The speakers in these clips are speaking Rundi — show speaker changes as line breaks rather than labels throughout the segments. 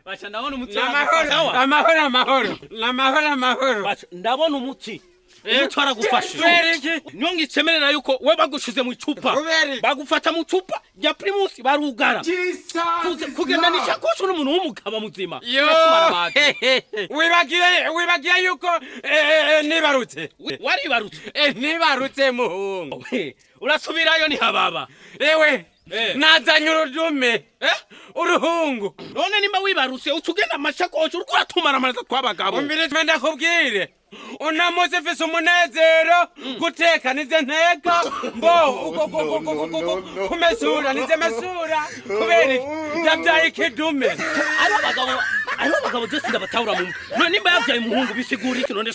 Bacha ndabona umutsi
amahoro
bacha ndabona umutsi utwara gufasha niyo ngicemerera yuko we bagushize mu icupa bagufata mu icupa ya Primus barugara kugenda n'ishakosho n'umuntu w'umugabo muzima
wibagiye yuko nibarutse
waribarutse
nibarutse muhungu
urasubirayo ni hababa
ewe nazanye uruhungu
none nimba wibarutse utugenda amashakosho uriko uratumara amaraza twabagabo
umbire ndakubwire unamuze mfise umunezero guteka nize nteka kumesura nize mesura kubera yabyaye ikidume
ari abagabo byose ndabatahura mu none nimba yabyaye umuhungu bisigura iki none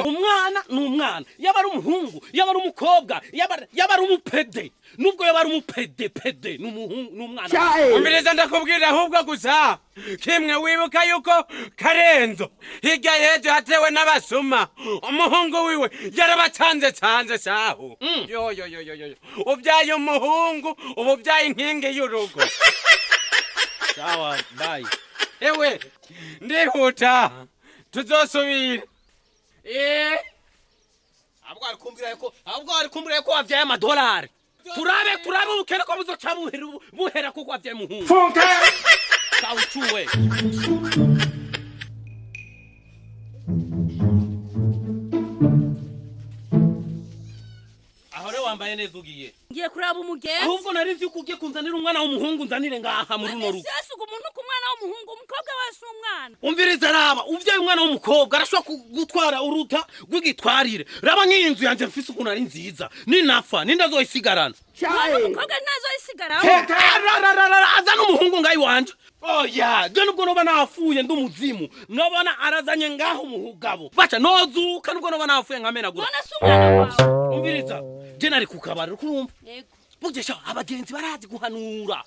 umwana n'umwana yaba ari umuhungu yaba ari umukobwa yaba ari umupede nubwo yaba ari umupede n'umuhungu n'umwana
umbiriza ndakubwira ahubwo gusa kimwe wibuka yuko Karenzo hirya yejo hatewe n'abasuma umuhungu wiwe yarabacanze saho yo ubyaye umuhungu ubyaye inkingi y'urugo
sawa bye
ewe ndihuta tuzosubira
abwo ari kumbira ko wavyaye amadolari turabe ubukene ko buzoca buhera kuko wavyaye umuhungu
funka
sauchuwe ahore wambaye neza ugiye
ngiye kuraba umugenzi
ahubwo narizi ko ugiye kunzanira umwana w'umuhungu nzanire ngaha muri runo rugo
sese umuntu ku mwana w'umuhungu umukobwa wese umwana
umviriza raba uvyaye umwana w'umukobwa arashobora gutwara uruta rw'igitwarire raba nk'inzu yanje mfise ukuntu ari nziza ninafa nindazoyisigarana
umukobwa ntazoyisigarana
azana umuhungu ngayi wanje oya je nubwo noba nafuye ndumuzimu nobona arazanye ngaho umugabo baca nozuka nubwo noba nafuye nkamenagura
none se umwana wawe
umviriza je nari kukabara kurumva
yego
bugesha abagenzi barazi guhanura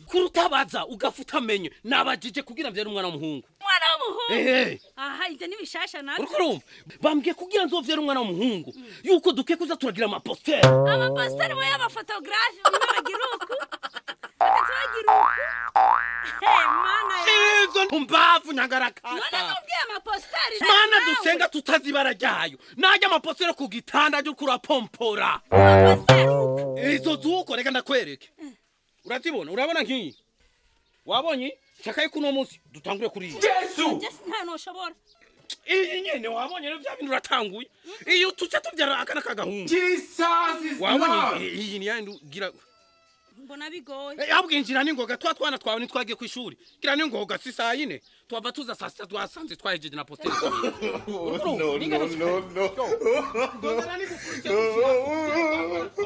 kurutabaza ugafuta menye nabajije kugira mvyere umwana w'umuhungu
aha ije nibishasha natwe
urumva bambwiye kugira nzovyere umwana w'umuhungu yuko duke kuza turagira amaposteri
we y'abafotografi n'abagiruku akatagiruku mana
izo ntumbavu nyangarakata
none nubwiye amaposteri
mana dusenga tutazibara ryayo najya amaposteri ku gitanda cyo kurapompora izo zuko reka ndakwereke urazibona urabona nk'iyi wabonye chakaye kuno munsi dutangure kuri
Yesu nta noshobora
iyi nyene wabonye rero bya bintu ratanguye iyo tuce tubyara akana kagahungu
Jesus is
wabonye iyi ni yandi gira
mbona bigoye
yabwinjira ningoga twana twawe nitwagiye ku ishuri gira ningoga si saa yine twava tuza saa sita twasanze twahejeje na posteri
no